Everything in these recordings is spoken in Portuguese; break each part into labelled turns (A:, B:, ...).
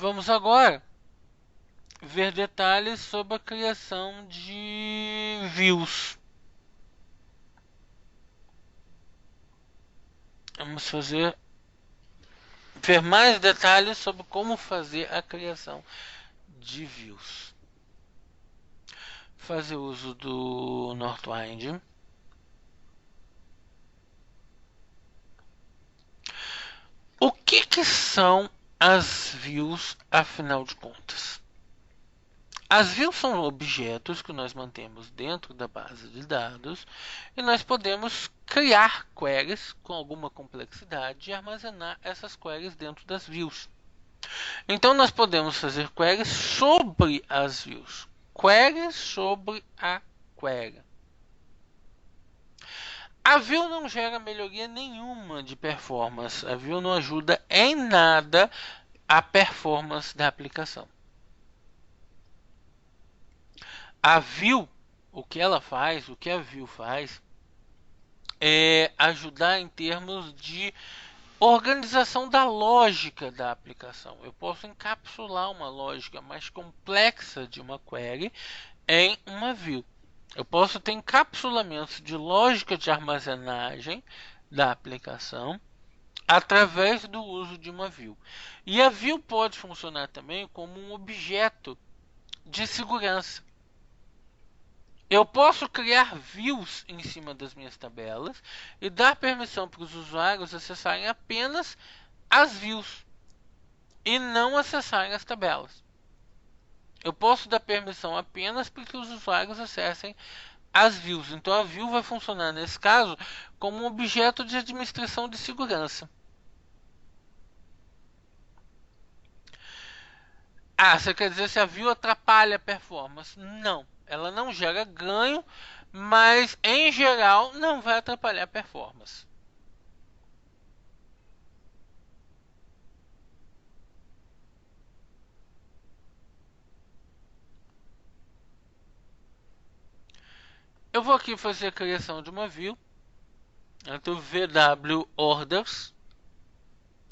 A: Vamos agora ver detalhes sobre a criação de views. Vamos ver mais detalhes sobre como fazer a criação de views. Fazer uso do Northwind. O que são as views, afinal de contas? As views são objetos que nós mantemos dentro da base de dados e nós podemos criar queries com alguma complexidade e armazenar essas queries dentro das views. Então nós podemos fazer queries sobre as views, queries sobre a query. A view não gera melhoria nenhuma de performance, a view não ajuda em nada a performance da aplicação. A view, o que ela faz, o que a view faz, é ajudar em termos de organização da lógica da aplicação. Eu posso encapsular uma lógica mais complexa de uma query em uma view. Eu posso ter encapsulamentos de lógica de armazenagem da aplicação através do uso de uma view. E a view pode funcionar também como um objeto de segurança. Eu posso criar views em cima das minhas tabelas e dar permissão para os usuários acessarem apenas as views e não acessarem as tabelas. Eu posso dar permissão apenas para que os usuários acessem as views. Então a view vai funcionar nesse caso como um objeto de administração de segurança. Ah, você quer dizer se a view atrapalha a performance? Não, ela não gera ganho, mas em geral não vai atrapalhar a performance. Eu vou aqui fazer a criação de uma view. Então VW Orders.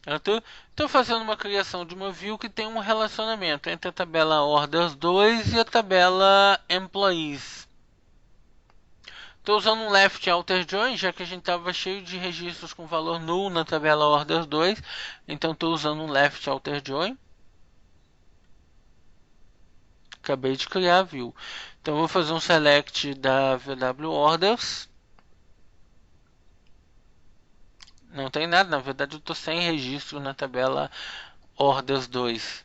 A: Estou fazendo uma criação de uma view que tem um relacionamento entre a tabela Orders 2 e a tabela Employees. Estou usando um left outer join, já que a gente estava cheio de registros com valor null na tabela Orders 2. Então estou usando um left outer join. Acabei de criar a view. Então vou fazer um select da VW Orders. Não tem nada, na verdade eu estou sem registro na tabela Orders 2.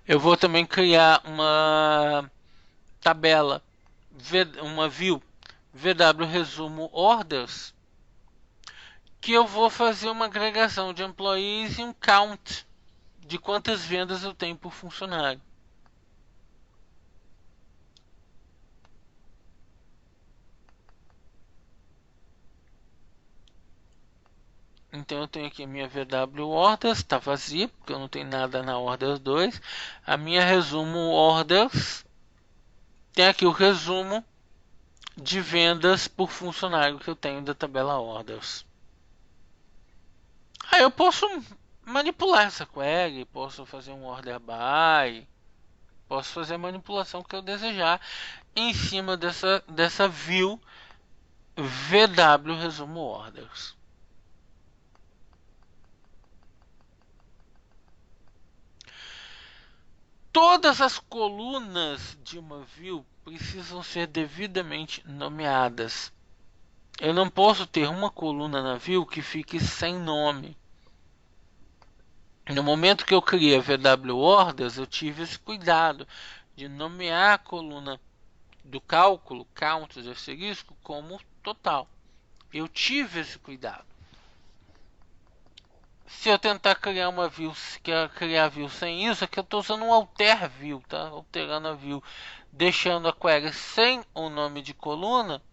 A: Eu vou também criar uma tabela, uma view VW Resumo Orders, que eu vou fazer uma agregação de employees e um count de quantas vendas eu tenho por funcionário. Então eu tenho aqui a minha VW Orders, está vazia, porque eu não tenho nada na Orders 2. A minha Resumo Orders tem aqui o resumo de vendas por funcionário que eu tenho da tabela Orders. Aí eu posso manipular essa query, posso fazer um order by, posso fazer a manipulação que eu desejar em cima dessa view VW Resumo Orders. Todas as colunas de uma view precisam ser devidamente nomeadas. Eu não posso ter uma coluna na view que fique sem nome. No momento que eu criei a VW Orders, eu tive esse cuidado de nomear a coluna do cálculo, count de asterisco, como total. Eu tive esse cuidado. Se eu tentar criar uma view, criar a view sem isso, aqui eu estou usando um alter view, tá? Alterando a view, deixando a query sem o nome de coluna,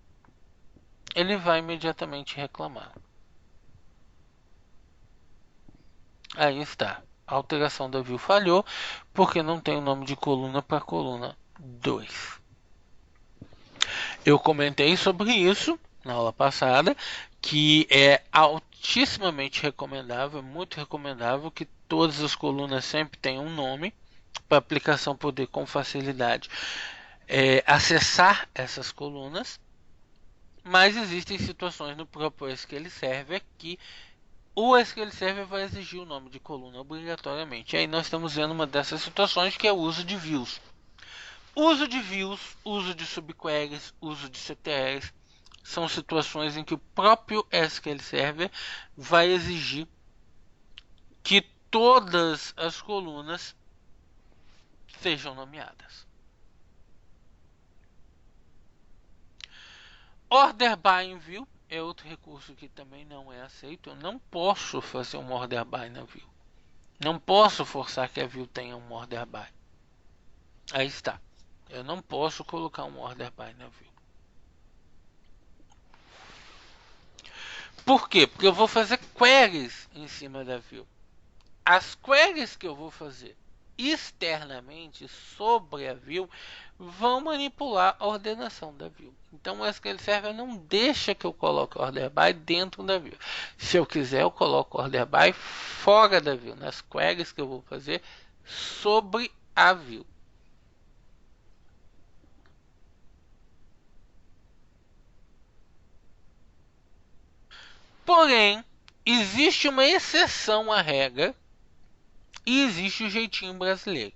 A: ele vai imediatamente reclamar. Aí está. A alteração da view falhou porque não tem o nome de coluna para coluna 2. Eu comentei sobre isso na aula passada, que é muitíssimamente recomendável, muito recomendável que todas as colunas sempre tenham um nome para a aplicação poder com facilidade acessar essas colunas. Mas existem situações no próprio SQL Server que o SQL Server vai exigir o nome de coluna obrigatoriamente. E aí nós estamos vendo uma dessas situações, que é o uso de views. Uso de views, uso de subqueries, uso de CTRs são situações em que o próprio SQL Server vai exigir que todas as colunas sejam nomeadas. Order by in view é outro recurso que também não é aceito. Eu não posso fazer um order by na view. Não posso forçar que a view tenha um order by. Aí está. Eu não posso colocar um order by na view. Por quê? Porque eu vou fazer queries em cima da view. As queries que eu vou fazer externamente sobre a view vão manipular a ordenação da view. Então o SQL Server não deixa que eu coloque order by dentro da view. Se eu quiser, eu coloco order by fora da view, nas queries que eu vou fazer sobre a view. Porém, existe uma exceção à regra e existe o jeitinho brasileiro.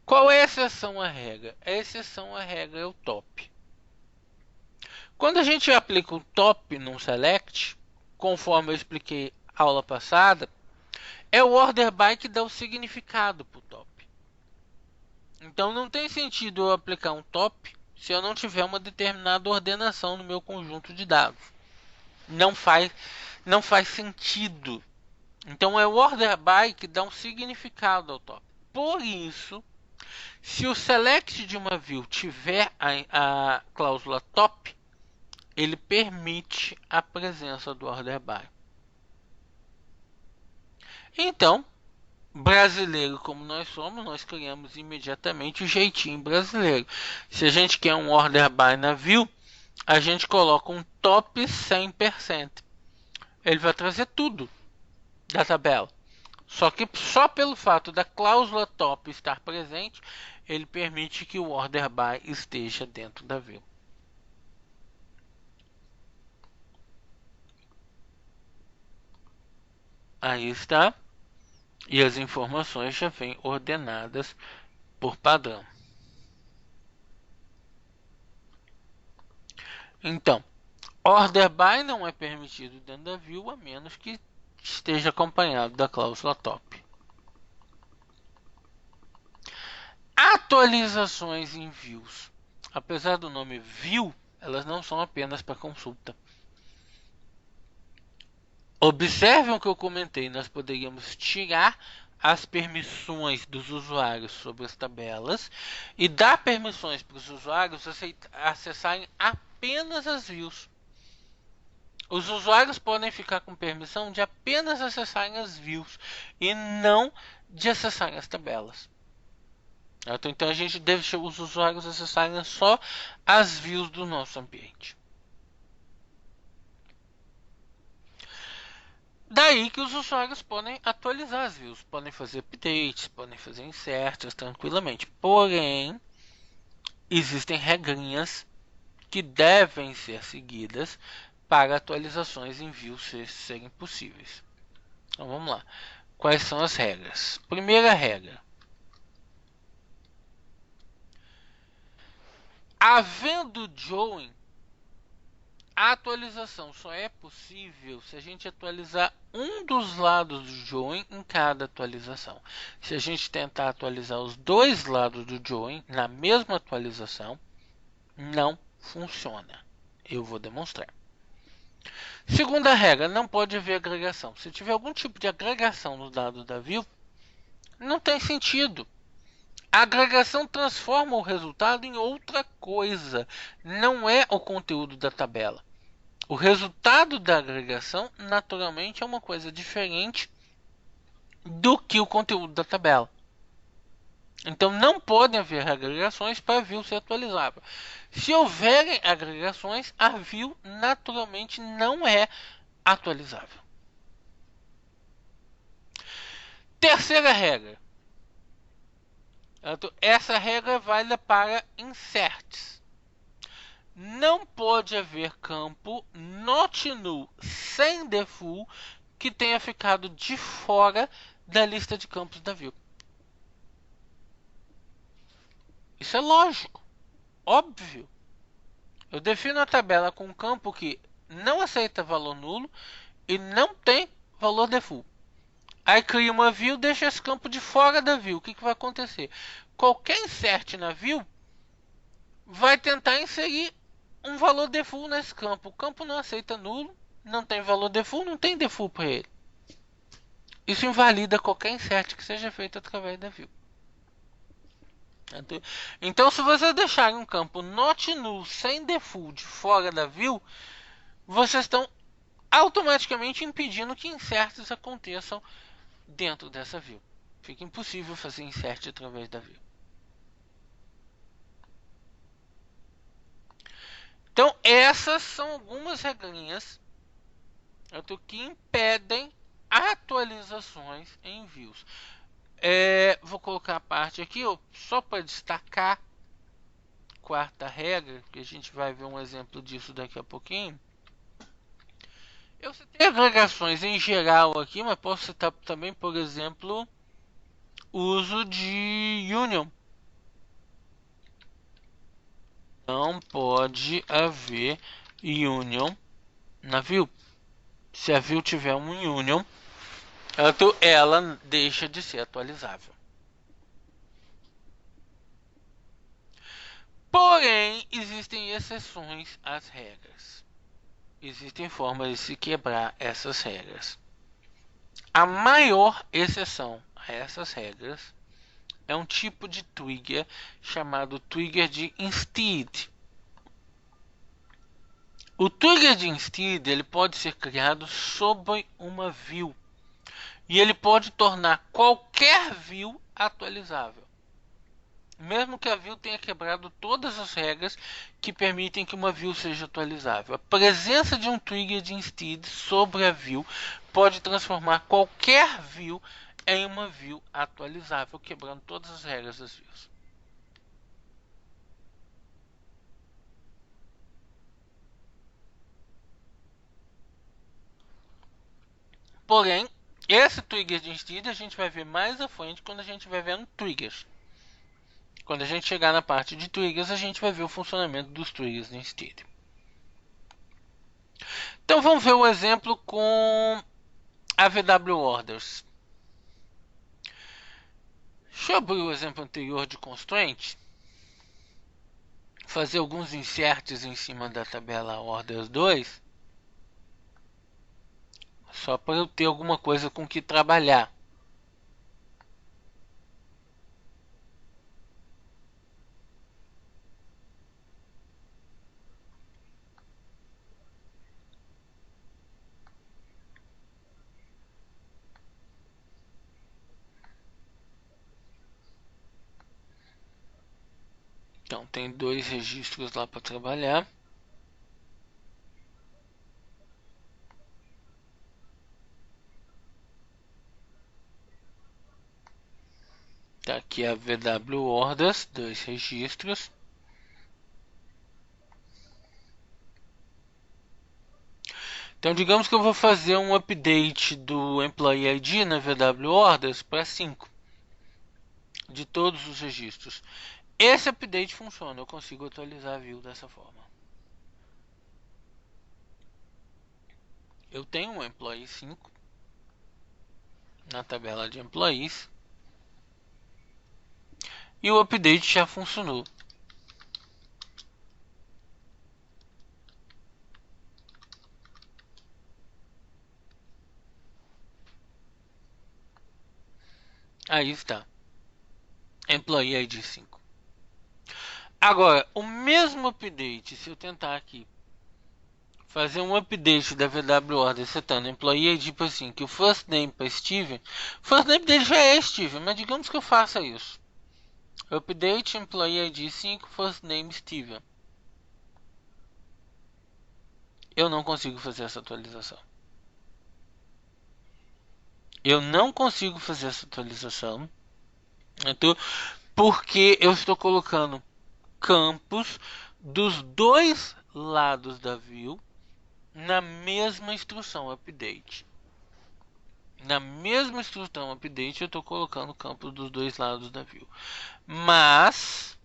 A: Qual é a exceção à regra? A exceção à regra é o top. Quando a gente aplica o top num select, conforme eu expliquei na aula passada, é o order by que dá o significado para o top. Então não tem sentido eu aplicar um top se eu não tiver uma determinada ordenação no meu conjunto de dados. Não faz sentido. Então é o order by que dá um significado ao top. Por isso, se o select de uma view tiver a cláusula top, ele permite a presença do order by. Então, brasileiro como nós somos, nós criamos imediatamente o jeitinho brasileiro. Se a gente quer um order by na view, a gente coloca um top 100%. Ele vai trazer tudo da tabela. Só que só pelo fato da cláusula top estar presente, ele permite que o order by esteja dentro da view. Aí está. E as informações já vêm ordenadas por padrão. Então, order by não é permitido dentro da view a menos que esteja acompanhado da cláusula top. Atualizações em views. Apesar do nome view, elas não são apenas para consulta. Observem o que eu comentei, nós poderíamos tirar as permissões dos usuários sobre as tabelas e dar permissões para os usuários acessarem apenas as views. Os usuários podem ficar com permissão de apenas acessarem as views e não de acessarem as tabelas. Então a gente deixa os usuários acessarem só as views do nosso ambiente. Daí que os usuários podem atualizar as views, podem fazer updates, podem fazer inserts tranquilamente. Porém, existem regrinhas que devem ser seguidas para atualizações em views serem possíveis. Então vamos lá. Quais são as regras? Primeira regra. Havendo join, a atualização só é possível se a gente atualizar um dos lados do join em cada atualização. Se a gente tentar atualizar os dois lados do join na mesma atualização, não funciona. Eu vou demonstrar. Segunda regra, não pode haver agregação. Se tiver algum tipo de agregação nos dados da view, não tem sentido. A agregação transforma o resultado em outra coisa. Não é o conteúdo da tabela. O resultado da agregação, naturalmente, é uma coisa diferente do que o conteúdo da tabela. Então não podem haver agregações para a view ser atualizável. Se houverem agregações, a view naturalmente não é atualizável. Terceira regra. Essa regra é válida para inserts. Não pode haver campo not null sem default que tenha ficado de fora da lista de campos da view. Isso é lógico, óbvio. Eu defino a tabela com um campo que não aceita valor nulo e não tem valor default. Aí cria uma view, deixa esse campo de fora da view. O que vai acontecer? Qualquer insert na view vai tentar inserir um valor default nesse campo. O campo não aceita nulo, não tem valor default, não tem default para ele. Isso invalida qualquer insert que seja feito através da view. Então, se você deixar um campo not null sem default de fora da view, vocês estão automaticamente impedindo que inserts aconteçam dentro dessa view. Fica impossível fazer insert através da view. Então, essas são algumas regrinhas que impedem atualizações em views. Vou colocar a parte aqui só para destacar. Quarta regra, que a gente vai ver um exemplo disso daqui a pouquinho. Eu citei agregações em geral aqui, mas posso citar também, por exemplo, o uso de union. Não pode haver union na view. Se a view tiver um union, ela deixa de ser atualizável. Porém, existem exceções às regras. Existem formas de se quebrar essas regras. A maior exceção a essas regras é um tipo de trigger chamado trigger de instead. O trigger de instead ele pode ser criado sobre uma view e ele pode tornar qualquer view atualizável, mesmo que a view tenha quebrado todas as regras que permitem que uma view seja atualizável. A presença de um trigger de instead sobre a view pode transformar qualquer view em uma view atualizável, quebrando todas as regras das views. Porém, esse trigger de instead a gente vai ver mais à frente quando a gente vai vendo triggers. Quando a gente chegar na parte de triggers, a gente vai ver o funcionamento dos triggers de instead. Então vamos ver o exemplo com AVW Orders. Deixa eu abrir o exemplo anterior de constraint. Fazer alguns inserts em cima da tabela Orders 2. Só para eu ter alguma coisa com que trabalhar. Então tem dois registros lá para trabalhar. Tá aqui a VW Orders, dois registros. Então digamos que eu vou fazer um update do Employee ID na VW Orders para 5 de todos os registros. Esse update funciona, eu consigo atualizar a view dessa forma. Eu tenho um Employee 5 na tabela de Employees e o update já funcionou. Aí está. Employee ID 5. Agora, o mesmo update, se eu tentar aqui fazer um update da VW Order setando Employee ID para 5 que o first name para Steven, o first name dele já é Steven, mas digamos que eu faça isso. Update Employee ID 5 First Name Steven. Eu não consigo fazer essa atualização. Eu não consigo fazer essa atualização. Porque eu estou colocando campos dos dois lados da view na mesma instrução update. Na mesma instrução update eu estou colocando campos dos dois lados da view. Mas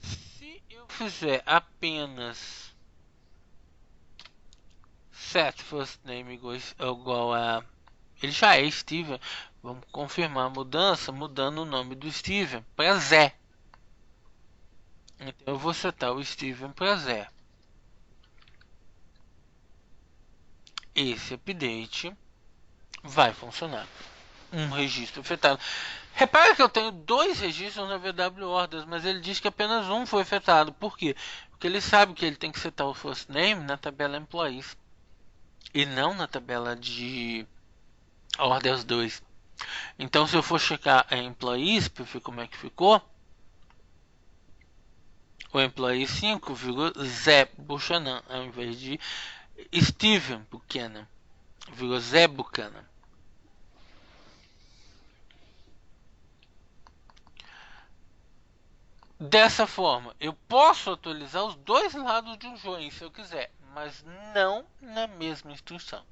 A: se eu fizer apenas set first name igual a... Ele já é Steven. Vamos confirmar a mudança mudando o nome do Steven para Zé. Então eu vou setar o Steven para Zé. Esse update vai funcionar. Um registro afetado. Repara que eu tenho dois registros na VW Orders, mas ele diz que apenas um foi afetado. Por quê? Porque ele sabe que ele tem que setar o first name na tabela Employees e não na tabela de Orders 2. Então, se eu for checar a Employees para ver como é que ficou, o Employee 5 virou Zé Buchanan ao invés de Steven Buchanan. Virou Zé Buchanan. Dessa forma, eu posso atualizar os dois lados de um join se eu quiser, mas não na mesma instrução.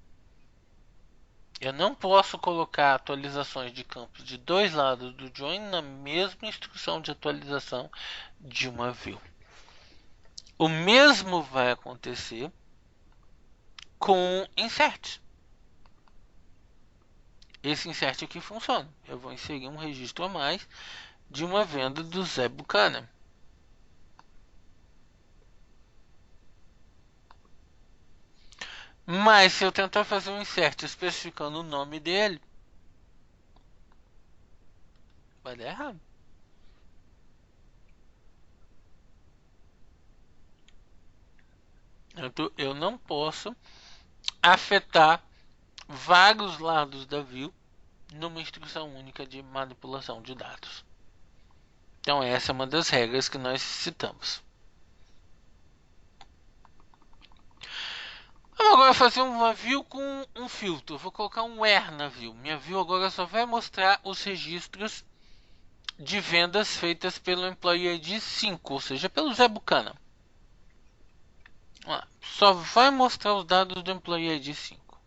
A: Eu não posso colocar atualizações de campos de dois lados do join na mesma instrução de atualização de uma view. O mesmo vai acontecer com insert. Esse insert aqui funciona. Eu vou inserir um registro a mais de uma venda do Zé Buchanan. Mas se eu tentar fazer um insert especificando o nome dele, vai dar errado. Então, eu não posso afetar vários lados da view numa instrução única de manipulação de dados. Então essa é uma das regras que nós citamos. Vamos agora fazer uma view com um filtro. Eu vou colocar um where na view. Minha view agora só vai mostrar os registros de vendas feitas pelo Employee ID 5, ou seja, pelo Zé Buchanan. Só vai mostrar os dados do Employee ID 5.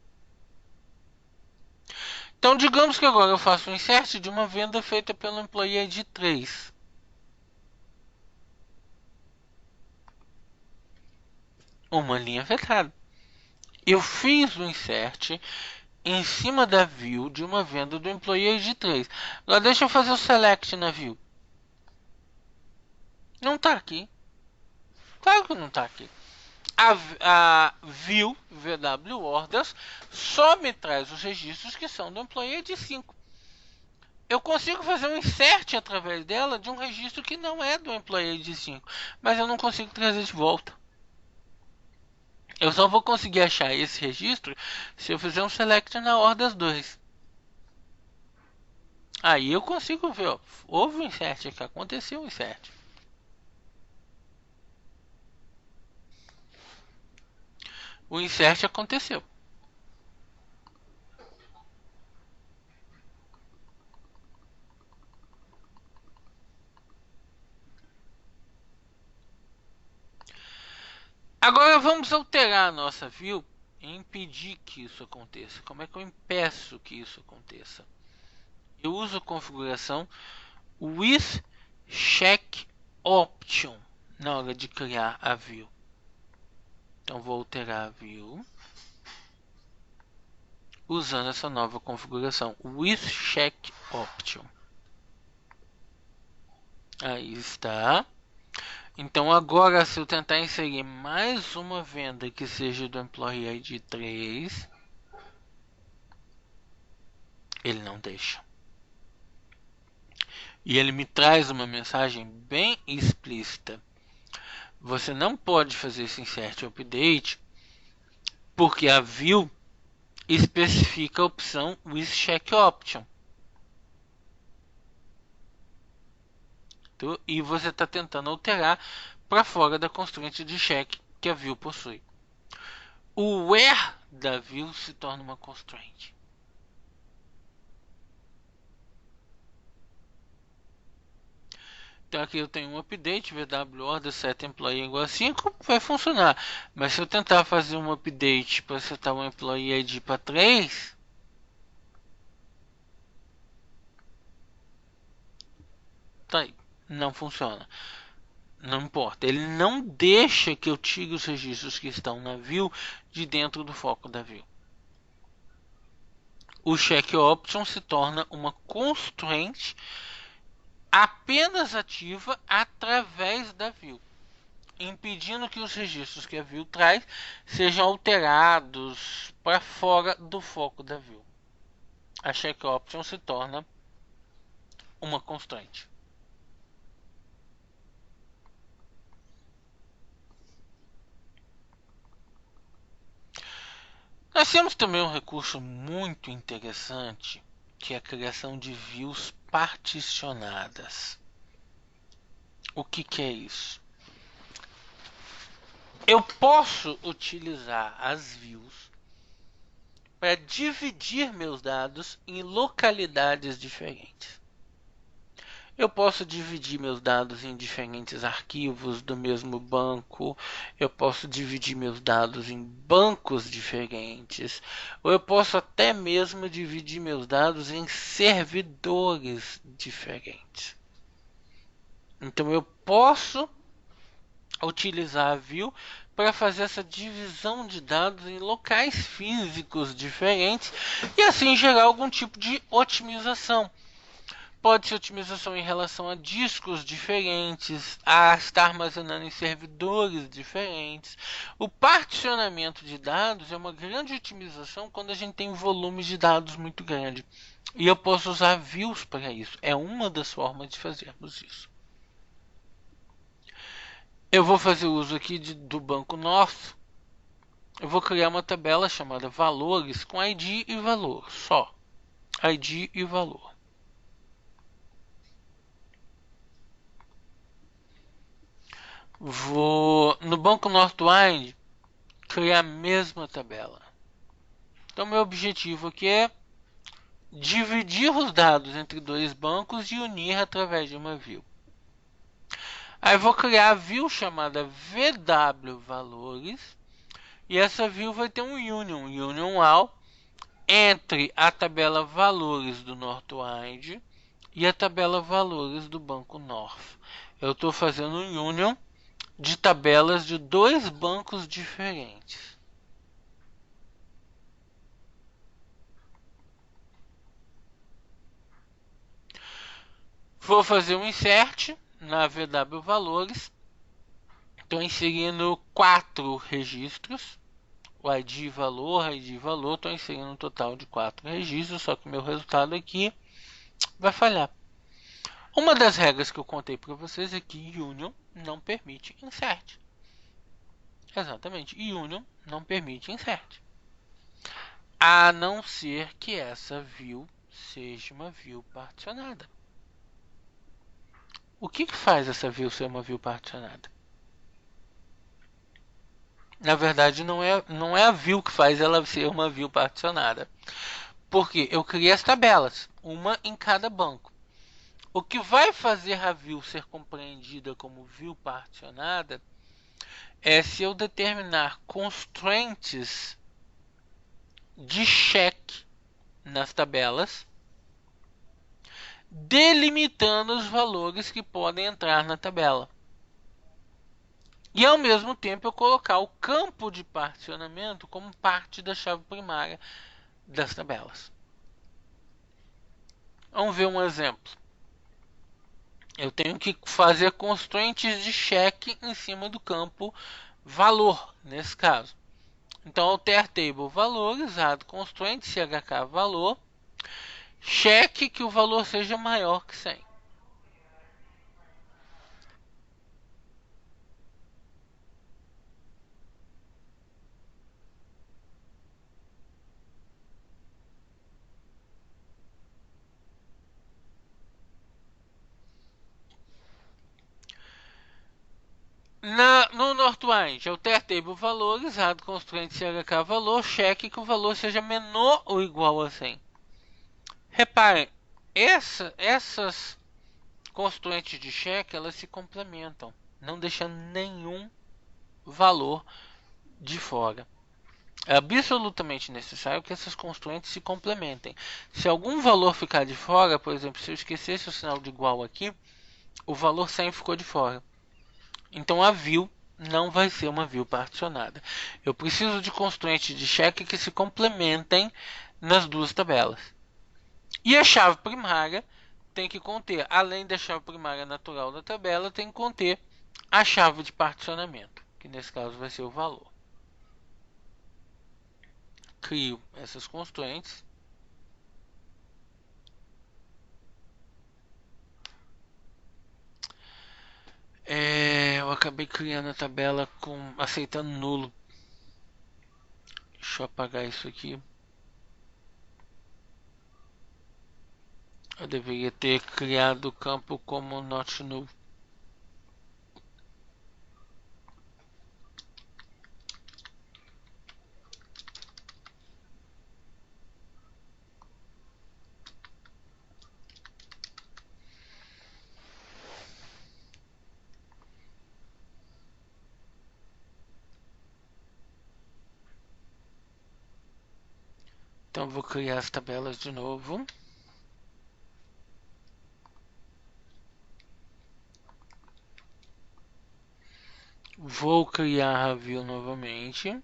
A: Então, digamos que agora eu faço um insert de uma venda feita pelo Employee ID 3. Uma linha afetada. Eu fiz o insert em cima da view de uma venda do Employee ID 3. Agora deixa eu fazer o select na view. Não está aqui. Claro que não está aqui. A view VW Orders só me traz os registros que são do Employee ID 5. Eu consigo fazer um insert através dela de um registro que não é do Employee ID 5, mas eu não consigo trazer de volta. Eu só vou conseguir achar esse registro se eu fizer um select na Orders 2. Aí eu consigo ver, ó, houve um insert aqui, aconteceu um insert. O insert aconteceu. Agora vamos alterar a nossa view e impedir que isso aconteça. Como é que eu impeço que isso aconteça? Eu uso a configuração with check option na hora de criar a view. Então vou alterar a view usando essa nova configuração with check option. Aí está. Então agora, se eu tentar inserir mais uma venda que seja do Employee ID 3, ele não deixa. E ele me traz uma mensagem bem explícita. Você não pode fazer esse insert update porque a view especifica a opção with check option. E você está tentando alterar para fora da constraint de check que a view possui. O where da view se torna uma constraint. Então aqui eu tenho um update, VW order set employee igual a 5, vai funcionar. Mas se eu tentar fazer um update para setar o employee ID para 3, tá aí, não funciona. Não importa, ele não deixa que eu tire os registros que estão na view de dentro do foco da view. O check option se torna uma constraint apenas ativa através da view, impedindo que os registros que a view traz sejam alterados para fora do foco da view. A check option se torna uma constraint. Nós temos também um recurso muito interessante, que é a criação de views particionadas. O que é isso? Eu posso utilizar as views para dividir meus dados em localidades diferentes. Eu posso dividir meus dados em diferentes arquivos do mesmo banco. Eu posso dividir meus dados em bancos diferentes. Ou eu posso até mesmo dividir meus dados em servidores diferentes. Então eu posso utilizar a view para fazer essa divisão de dados em locais físicos diferentes e assim gerar algum tipo de otimização. Pode ser otimização em relação a discos diferentes, a estar armazenando em servidores diferentes. O particionamento de dados é uma grande otimização quando a gente tem volumes de dados muito grande. E eu posso usar views para isso. É uma das formas de fazermos isso. Eu vou fazer uso aqui do banco nosso. Eu vou criar uma tabela chamada valores com ID e valor. Só ID e valor. Vou no banco Northwind criar a mesma tabela. Então meu objetivo aqui é dividir os dados entre dois bancos e unir através de uma view. Aí vou criar a view chamada VW valores e essa view vai ter um union all entre a tabela valores do Northwind e a tabela valores do banco North. Eu estou fazendo um union de tabelas de dois bancos diferentes. Vou fazer um insert na VW valores. Estou inserindo 4 registros. O ID valor, estou inserindo um total de 4 registros, só que o meu resultado aqui vai falhar. Uma das regras que eu contei para vocês é que union não permite insert. Exatamente, union não permite insert. A não ser que essa view seja uma view particionada. O que faz essa view ser uma view particionada? Na verdade, não é a view que faz ela ser uma view particionada. Porque eu criei as tabelas, uma em cada banco. O que vai fazer a view ser compreendida como view particionada é se eu determinar constraints de check nas tabelas, delimitando os valores que podem entrar na tabela. E ao mesmo tempo eu colocar o campo de particionamento como parte da chave primária das tabelas. Vamos ver um exemplo. Eu tenho que fazer constraints de check em cima do campo valor, nesse caso. Então, alter table valores, add constraint, chk valor, cheque que o valor seja maior que 100. No Northwind, alter table valores, add constraint CHK valor, cheque que o valor seja menor ou igual a 100. Reparem, essas constituintes de cheque, elas se complementam, não deixando nenhum valor de fora. É absolutamente necessário que essas constituintes se complementem. Se algum valor ficar de fora, por exemplo, se eu esquecesse o sinal de igual aqui, o valor 100 ficou de fora. Então a view não vai ser uma view particionada. Eu preciso de constituintes de cheque que se complementem nas duas tabelas. E a chave primária tem que conter, além da chave primária natural da tabela, tem que conter a chave de particionamento, que nesse caso vai ser o valor. Crio essas constituintes. Eu acabei criando a tabela com aceitando nulo. Deixa eu apagar isso aqui. Eu deveria ter criado o campo como not null. Então vou criar as tabelas de novo. Vou criar a view novamente.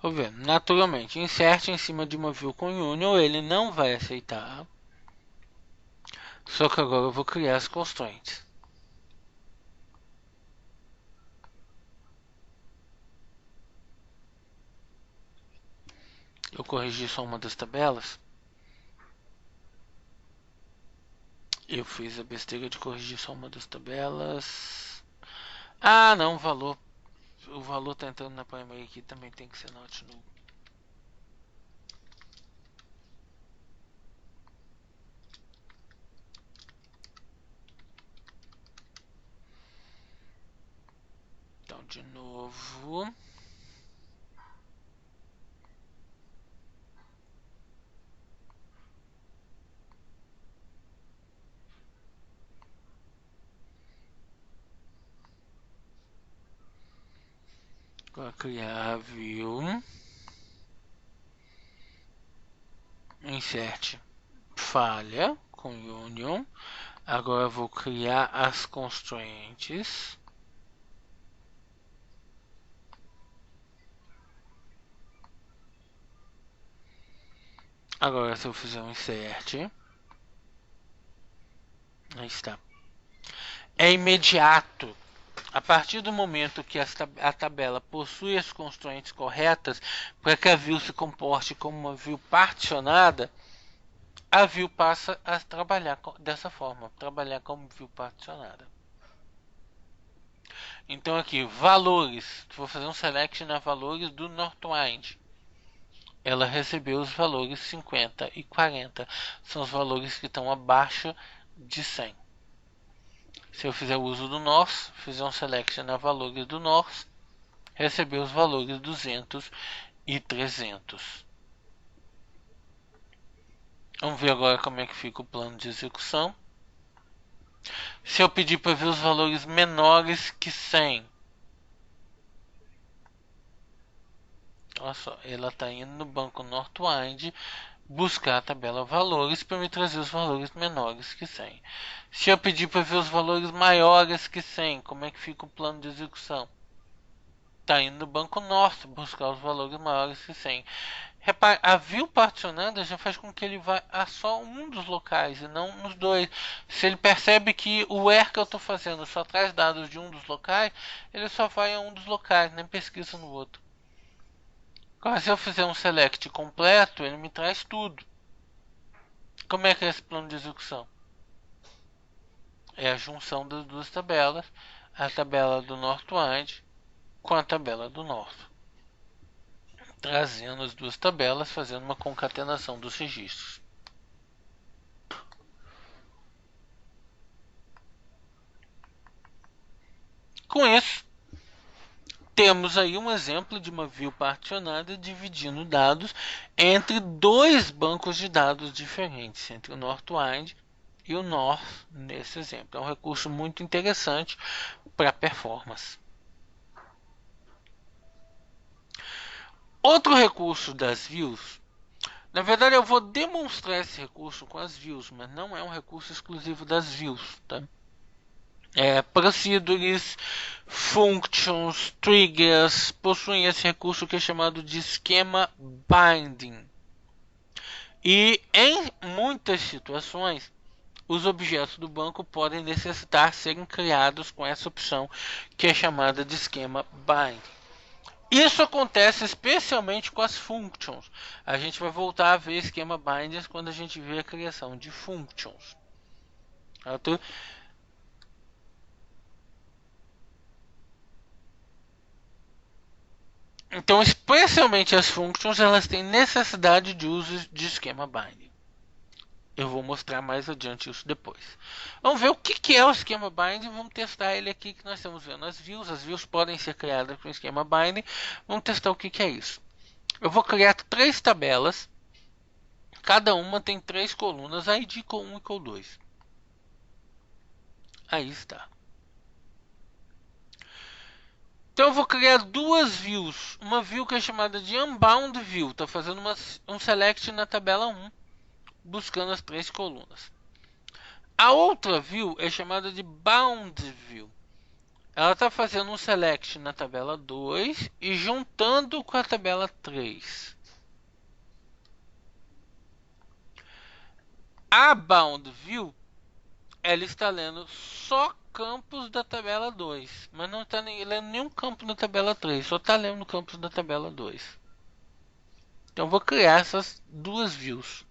A: Vou ver. Naturalmente, insert em cima de uma view com union, ele não vai aceitar. Só que agora eu vou criar as constraints. Eu corrigi só uma das tabelas. Eu fiz a besteira de corrigir só uma das tabelas. Ah, não, o valor. O valor tá entrando na primary aqui, também tem que ser not null. Então, de novo. Agora criar a view. Insert falha com union. Agora vou criar as constraints. Agora se eu fizer um insert, aí está. É imediato. A partir do momento que a tabela possui as constraints corretas para que a view se comporte como uma view particionada, a view passa a trabalhar dessa forma, trabalhar como view particionada. Então aqui, valores, vou fazer um select na valores do Northwind. Ela recebeu os valores 50 e 40, são os valores que estão abaixo de 100. Se eu fizer uso do North, fizer um select na valores do North, recebeu os valores 200 e 300. Vamos ver agora como é que fica o plano de execução. Se eu pedir para ver os valores menores que 100, olha só, ela está indo no banco Northwind buscar a tabela valores para me trazer os valores menores que 100. Se eu pedir para ver os valores maiores que 100, como é que fica o plano de execução? Está indo no banco North buscar os valores maiores que 100. Repare, a view particionada já faz com que ele vá a só um dos locais e não nos dois. Se ele percebe que o where que eu estou fazendo só traz dados de um dos locais, ele só vai a um dos locais, nem pesquisa no outro. Agora, se eu fizer um select completo, ele me traz tudo. Como é que é esse plano de execução? É a junção das duas tabelas, a tabela do Northwind com a tabela do North, trazendo as duas tabelas, fazendo uma concatenação dos registros. Com isso, temos aí um exemplo de uma view particionada dividindo dados entre dois bancos de dados diferentes, entre o Northwind e o North nesse exemplo. É um recurso muito interessante para performance. Outro recurso das views, na verdade eu vou demonstrar esse recurso com as views, mas não é um recurso exclusivo das views, tá? Procedures, functions, triggers possuem esse recurso que é chamado de esquema binding. E em muitas situações, os objetos do banco podem necessitar serem criados com essa opção que é chamada de esquema binding. Isso acontece especialmente com as functions. A gente vai voltar a ver esquema bindings quando a gente vê a criação de functions. Então, especialmente as functions, elas têm necessidade de uso de esquema binding. Eu vou mostrar mais adiante isso depois. Vamos ver o que é o esquema binding. Vamos testar ele aqui que nós estamos vendo as views. As views podem ser criadas com esquema binding. Vamos testar o que é isso. Eu vou criar 3 tabelas. Cada uma tem 3 colunas, ID com 1 e com 2. Aí está. Então eu vou criar 2 views. Uma view que é chamada de Unbound View. Está fazendo um select na tabela 1, buscando as 3 colunas. A outra view é chamada de Bound View. Ela está fazendo um select na tabela 2 e juntando com a tabela 3. A Bound View, ela está lendo só campos da tabela 2, mas não está lendo nenhum campo da tabela 3, só está lendo campos da tabela 2. Então vou criar essas 2 views.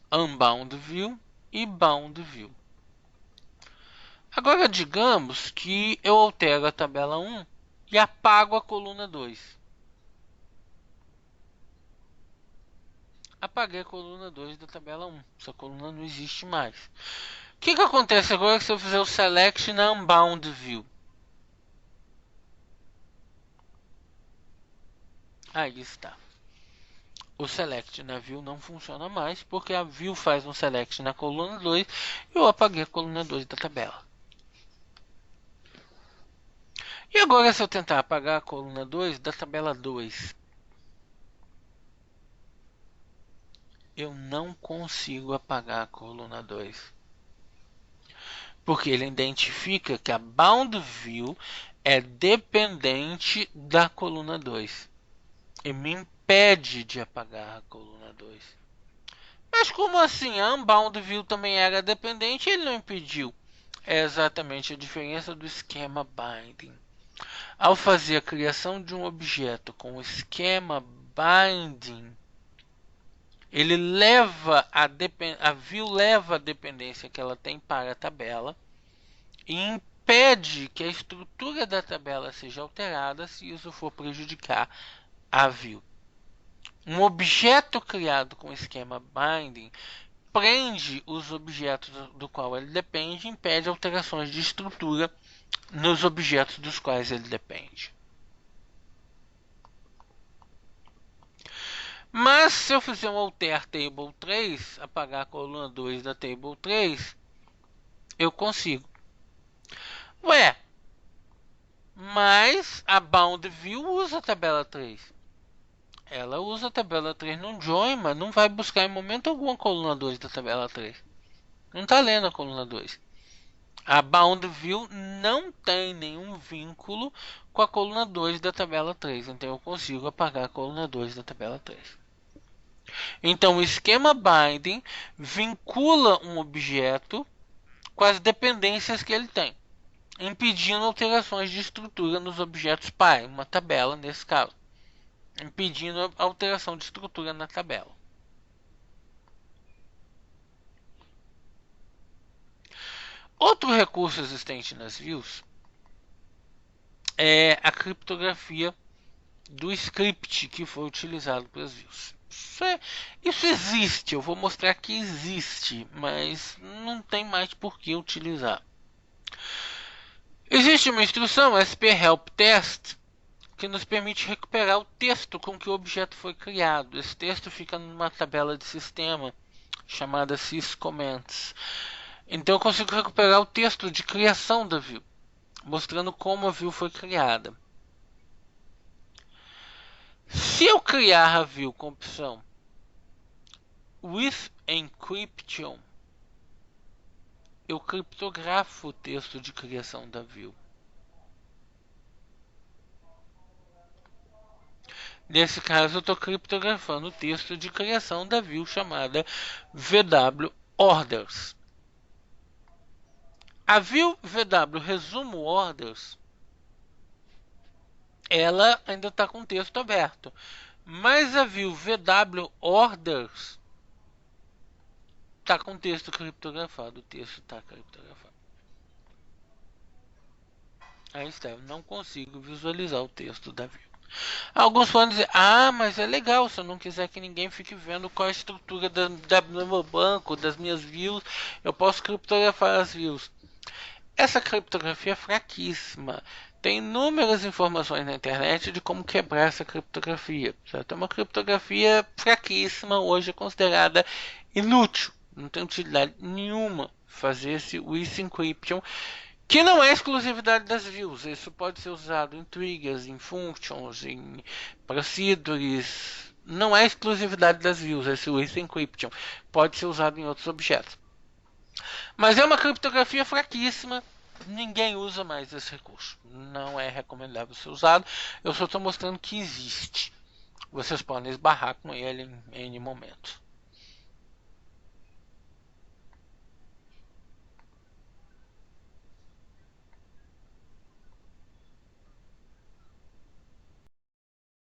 A: Unbound View e Bound View. Agora digamos que eu altero a tabela 1 e apago a coluna 2. Apaguei a coluna 2 da tabela 1. Essa coluna não existe mais. O que acontece agora se eu fizer o select na Unbound View? Aí está. O select na view não funciona mais porque a view faz um select na coluna 2 e eu apaguei a coluna 2 da tabela. E agora se eu tentar apagar a coluna 2 da tabela 2? Eu não consigo apagar a coluna 2. Porque ele identifica que a Bound View é dependente da coluna 2. E me impede de apagar a coluna 2. Mas como assim? A Unbound View também era dependente e ele não impediu. É exatamente a diferença do esquema Binding. Ao fazer a criação de um objeto com o esquema Binding, ele leva a view leva a dependência que ela tem para a tabela e impede que a estrutura da tabela seja alterada se isso for prejudicar a view. Um objeto criado com esquema binding prende os objetos do qual ele depende e impede alterações de estrutura nos objetos dos quais ele depende. Mas se eu fizer um alter table 3, apagar a coluna 2 da table 3, eu consigo. Ué, mas a bound view usa a tabela 3. Ela usa a tabela 3 no join, mas não vai buscar em momento algum a coluna 2 da tabela 3. Não está lendo a coluna 2. A bound view não tem nenhum vínculo com a coluna 2 da tabela 3. Então eu consigo apagar a coluna 2 da tabela 3. Então o esquema binding vincula um objeto com as dependências que ele tem, impedindo alterações de estrutura nos objetos pai, uma tabela nesse caso, impedindo a alteração de estrutura na tabela. Outro recurso existente nas views é a criptografia do script que foi utilizado pelas views. Isso existe, eu vou mostrar que existe, mas não tem mais por que utilizar. Existe uma instrução SP-Help Test que nos permite recuperar o texto com que o objeto foi criado. Esse texto fica numa tabela de sistema chamada syscommands. Então eu consigo recuperar o texto de criação da view, mostrando como a view foi criada. Se eu criar a view com a opção with encryption, eu criptografo o texto de criação da view. Nesse caso, eu estou criptografando o texto de criação da view chamada VW Orders. A view VW Resumo Orders, ela ainda está com o texto aberto. Mas a view VW Orders está com o texto criptografado. O texto está criptografado. Aí está, eu não consigo visualizar o texto da view. Alguns podem dizer, mas é legal, se eu não quiser que ninguém fique vendo qual é a estrutura do meu banco, das minhas views, eu posso criptografar as views. Essa criptografia é fraquíssima. Tem inúmeras informações na internet de como quebrar essa criptografia. Certo? É uma criptografia fraquíssima, hoje é considerada inútil. Não tem utilidade nenhuma fazer esse with encryption, que não é exclusividade das views. Isso pode ser usado em triggers, em functions, em procedures. Não é exclusividade das views, esse with encryption. Pode ser usado em outros objetos. Mas é uma criptografia fraquíssima. Ninguém usa mais esse recurso. Não é recomendável ser usado. Eu só estou mostrando que existe. Vocês podem esbarrar com ele em N momentos.